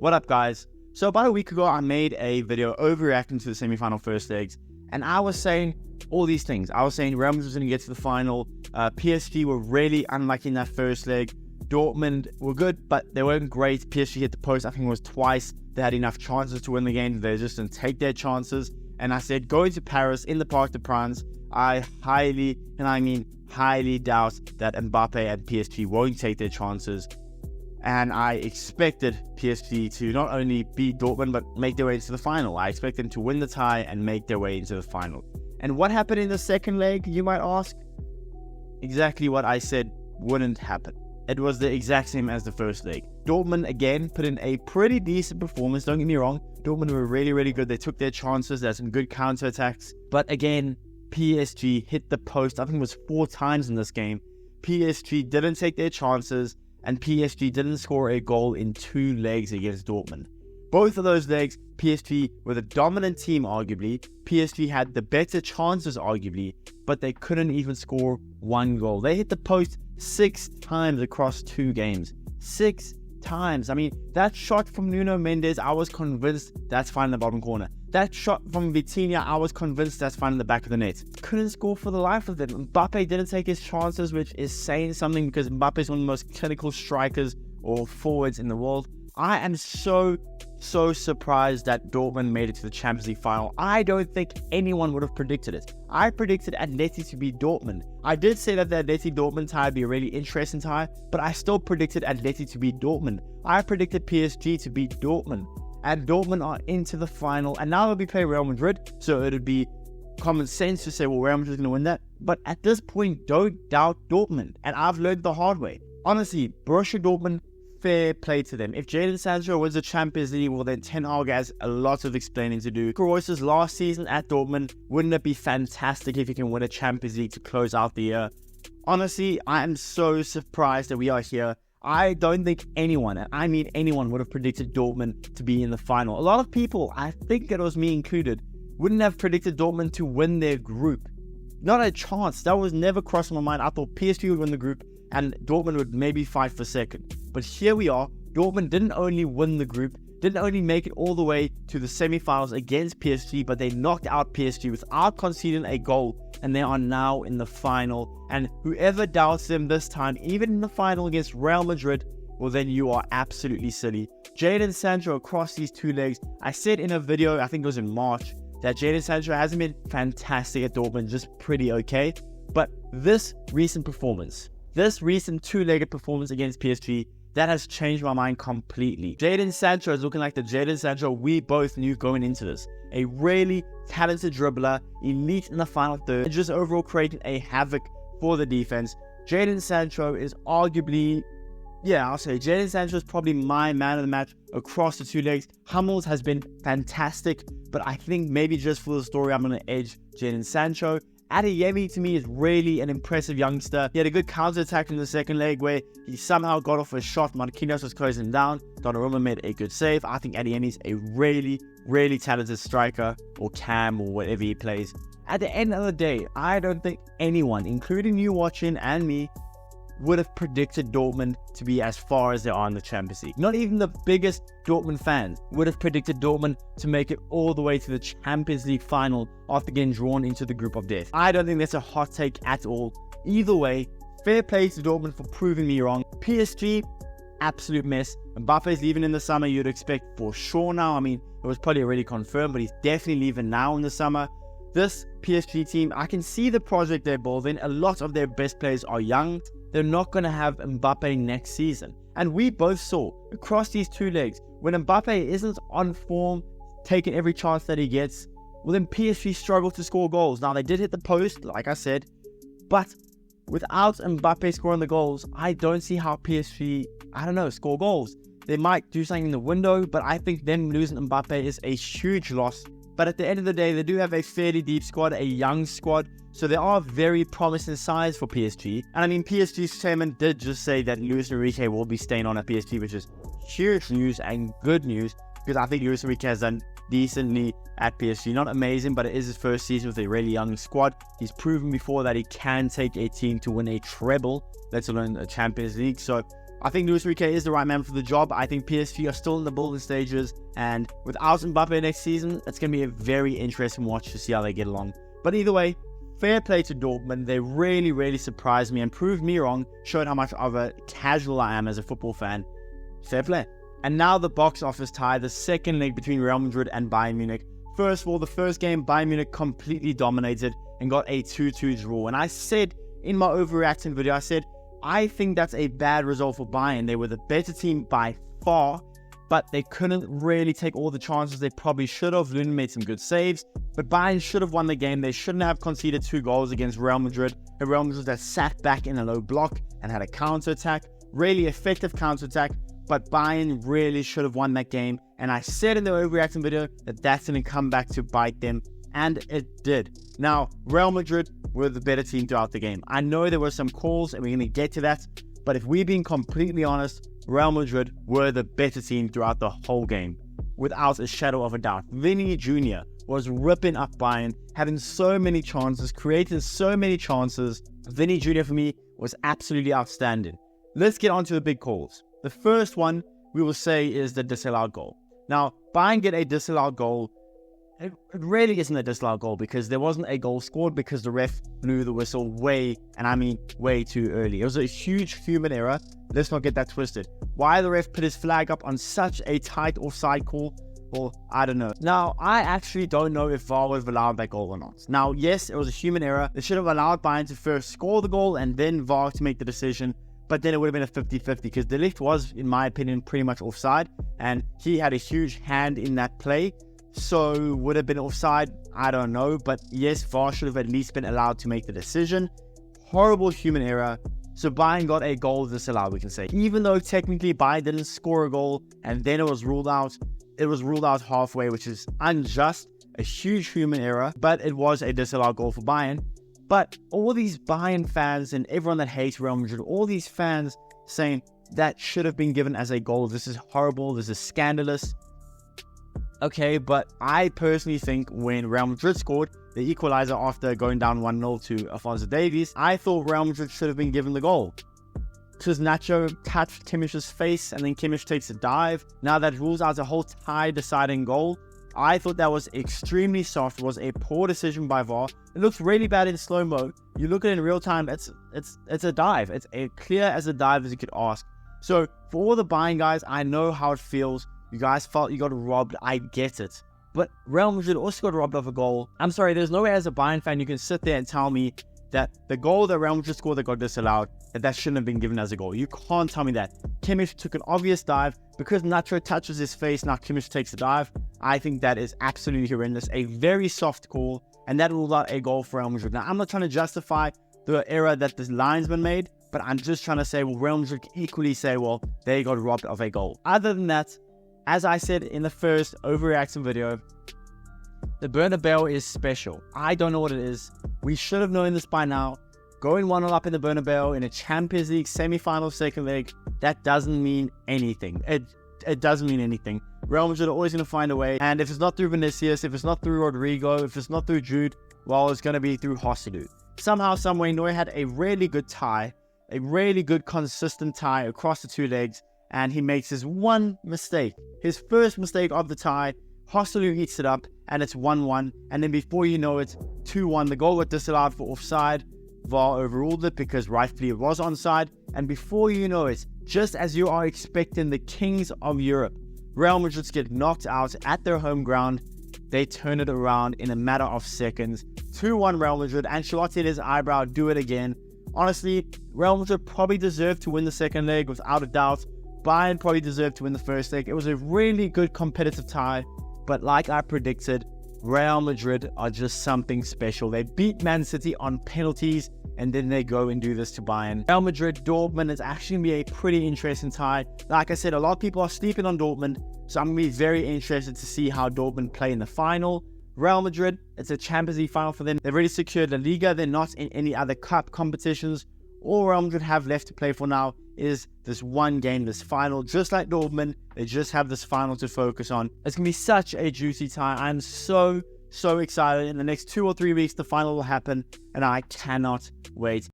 What up, guys? So about a week ago, I made a video overreacting to the semi-final first legs, and I was saying all these things. I was saying Real Madrid was going to get to the final. PSG were really unlucky in that first leg. Dortmund were good, but they weren't great. PSG hit the post, I think it was twice. They had enough chances to win the game. They just didn't take their chances. And I said, going to Paris in the Parc des Princes, I highly, and I mean highly doubt that Mbappe and PSG won't take their chances. And I expected PSG to not only beat Dortmund, but make their way into the final. I expect them to win the tie and make their way into the final. And what happened in the second leg, you might ask? Exactly what I said wouldn't happen. It was the exact same as the first leg. Dortmund, again, put in a pretty decent performance. Don't get me wrong. Dortmund were really, really good. They took their chances. There's some good counterattacks. But again, PSG hit the post, I think it was 4 times in this game. PSG didn't take their chances, and PSG didn't score a goal in 2 legs against Dortmund. Both of those legs, PSG were the dominant team, arguably. PSG had the better chances, arguably, but they couldn't even score 1 goal. They hit the post 6 times across 2 games. 6 times. I mean, that shot from Nuno Mendes, I was convinced that's fine in the bottom corner. That shot from Vitinha, I was convinced that's fine in the back of the net. Couldn't score for the life of them. Mbappe didn't take his chances, which is saying something because Mbappe is one of the most clinical strikers or forwards in the world. I am so surprised that Dortmund made it to the Champions League final. I don't think anyone would have predicted it. I predicted Atleti to beat Dortmund. I did say that the Atleti-Dortmund tie would be a really interesting tie, but I still predicted Atleti to beat Dortmund. I predicted PSG to beat Dortmund. And Dortmund are into the final, and now they'll be playing Real Madrid, so it would be common sense to say, well, Real Madrid is going to win that. But at this point, don't doubt Dortmund, and I've learned the hard way. Honestly, Borussia Dortmund, fair play to them. If Jadon Sancho wins the Champions League, well then Ten Hag has a lot of explaining to do. Kroos's last season at Dortmund, wouldn't it be fantastic if he can win a Champions League to close out the year? Honestly, I am so surprised that we are here. I don't think anyone, and I mean anyone, would have predicted Dortmund to be in the final. A lot of people, I think it was me included, wouldn't have predicted Dortmund to win their group. Not a chance. That was never crossed my mind. I thought PSG would win the group and Dortmund would maybe fight for second. But here we are. Dortmund didn't only win the group, didn't only make it all the way to the semi-finals against PSG, but they knocked out PSG without conceding a goal, and they are now in the final. And whoever doubts them this time, even in the final against Real Madrid, well then you are absolutely silly. Jadon Sancho across these 2 legs, I said in a video, I think it was in March, that Jadon Sancho hasn't been fantastic at Dortmund, just pretty okay. But this recent performance, this recent 2-legged performance against PSG, that has changed my mind completely. Jadon Sancho is looking like the Jadon Sancho we both knew going into this. A really talented dribbler, elite in the final third, and just overall creating a havoc for the defense. Jadon Sancho is arguably, I'll say Jadon Sancho is probably my man of the match across the 2 legs. Hummels has been fantastic, but I think maybe just for the story, I'm going to edge Jadon Sancho. Adeyemi, to me, is really an impressive youngster. He had a good counter-attack in the second leg where he somehow got off a shot. Marquinhos was closing him down. Donnarumma made a good save. I think Adeyemi is a really talented striker, or cam, or whatever he plays. At the end of the day, I don't think anyone, including you watching and me, would have predicted Dortmund to be as far as they are in the Champions League. Not even the biggest Dortmund fans would have predicted Dortmund to make it all the way to the Champions League final after getting drawn into the group of death. I don't think that's a hot take at all. Either way, fair play to Dortmund for proving me wrong. PSG, absolute mess. Mbappe's leaving in the summer, you'd expect for sure now. I mean, it was probably already confirmed, but he's definitely leaving now in the summer. This PSG team, I can see the project they're building. A lot of their best players are young. They're not going to have Mbappe next season. And we both saw across these 2 legs, when Mbappe isn't on form, taking every chance that he gets, well then PSG struggle to score goals. Now they did hit the post, like I said, but without Mbappe scoring the goals, I don't see how PSG, score goals. They might do something in the window, but I think them losing Mbappe is a huge loss. But at the end of the day, they do have a fairly deep squad, a young squad. So they are very promising sides for PSG. And I mean, PSG's chairman did just say that Luis Enrique will be staying on at PSG, which is huge news and good news, because I think Luis Enrique has done decently at PSG. Not amazing, but it is his first season with a really young squad. He's proven before that he can take a team to win a treble, let alone a Champions League. So I think Luis Enrique is the right man for the job. I think PSG are still in the building stages, and without Mbappe next season, it's going to be a very interesting watch to see how they get along. But either way, fair play to Dortmund. They really, really surprised me and proved me wrong, showed how much of a casual I am as a football fan. Fair play. And now the box office tie, the second leg between Real Madrid and Bayern Munich. First of all, the first game, Bayern Munich completely dominated and got a 2-2 draw. And I said in my overreacting video, I said, I think that's a bad result for Bayern. They were the better team by far, but they couldn't really take all the chances they probably should have. Luna made some good saves, but Bayern should have won the game. They shouldn't have conceded 2 goals against Real Madrid. A Real Madrid that sat back in a low block and had a counter-attack, really effective counter-attack, but Bayern really should have won that game. And I said in the overreacting video that that's going to come back to bite them, and it did. Now, Real Madrid were the better team throughout the game. I know there were some calls, and we're going to get to that, but if we're being completely honest, Real Madrid were the better team throughout the whole game, without a shadow of a doubt. Vinny Jr. was ripping up Bayern, having so many chances, creating so many chances. Vinny Jr. for me was absolutely outstanding. Let's get on to the big calls. The first one we will say is the disallowed goal. Now, Bayern get a disallowed goal. It really isn't a disallowed goal because there wasn't a goal scored because the ref blew the whistle way too early. It was a huge human error. Let's not get that twisted. Why the ref put his flag up on such a tight offside call? Well, I don't know. Now, I actually don't know if VAR would have allowed that goal or not. Now, yes, it was a human error. They should have allowed Bayern to first score the goal and then VAR to make the decision. But then it would have been a 50-50 because De Ligt was, in my opinion, pretty much offside. And he had a huge hand in that play. So would have been offside? I don't know. But yes, VAR should have at least been allowed to make the decision. Horrible human error. So Bayern got a goal disallowed, we can say. Even though technically Bayern didn't score a goal and then it was ruled out halfway, which is unjust. A huge human error. But it was a disallowed goal for Bayern. But all these Bayern fans and everyone that hates Real Madrid, all these fans saying that should have been given as a goal. This is horrible. This is scandalous. Okay, but I personally think when Real Madrid scored the equalizer after going down 1-0 to Alphonso Davies, I thought Real Madrid should have been given the goal. Because Nacho touched Kimmich's face and then Kimmich takes a dive. Now that rules out a whole tie deciding goal. I thought that was extremely soft. It was a poor decision by VAR. It looks really bad in slow-mo. You look at it in real time, it's a dive. It's as clear as a dive as you could ask. So for all the Bayern guys, I know how it feels. You guys felt you got robbed. I get it. But Real Madrid also got robbed of a goal. I'm sorry, there's no way as a Bayern fan you can sit there and tell me that the goal that Real Madrid scored that got disallowed, that shouldn't have been given as a goal. You can't tell me that. Kimmich took an obvious dive. Because Nacho touches his face, now Kimmich takes a dive. I think that is absolutely horrendous. A very soft call, and that ruled out a goal for Real Madrid. Now, I'm not trying to justify the error that the linesman made, but I'm just trying to say, well, Real Madrid can equally say, well, they got robbed of a goal. Other than that, as I said in the first overreaction video, the Bernabeu is special. I don't know what it is. We should have known this by now. Going 1-0 up in the Bernabeu in a Champions League semi-final second leg, that doesn't mean anything. It doesn't mean anything. Real Madrid are always going to find a way. And if it's not through Vinicius, if it's not through Rodrigo, if it's not through Jude, well, it's going to be through Joselu. Somehow, someway, Neuer had a really good tie, a really good consistent tie across the 2 legs, and he makes his one mistake. His first mistake of the tie, Joselu eats it up, and it's 1-1. And then before you know it, 2-1. The goal got disallowed for offside. VAR overruled it because rightfully it was onside. And before you know it, just as you are expecting the kings of Europe, Real Madrid get knocked out at their home ground. They turn it around in a matter of seconds. 2-1 Real Madrid. Ancelotti and his eyebrow do it again. Honestly, Real Madrid probably deserved to win the second leg without a doubt. Bayern probably deserved to win the first leg. It was a really good competitive tie. But like I predicted, Real Madrid are just something special. They beat Man City on penalties and then they go and do this to Bayern. Real Madrid, Dortmund is actually going to be a pretty interesting tie. Like I said, a lot of people are sleeping on Dortmund, so I'm going to be very interested to see how Dortmund play in the final. Real Madrid, it's a Champions League final for them. They've already secured laliga. They're not in any other cup competitions. All Real Madrid have left to play for now is this one game, this final. Just like Dortmund, they just have this final to focus on. It's going to be such a juicy tie. I'm so excited. In the next 2 or 3 weeks, the final will happen, and I cannot wait.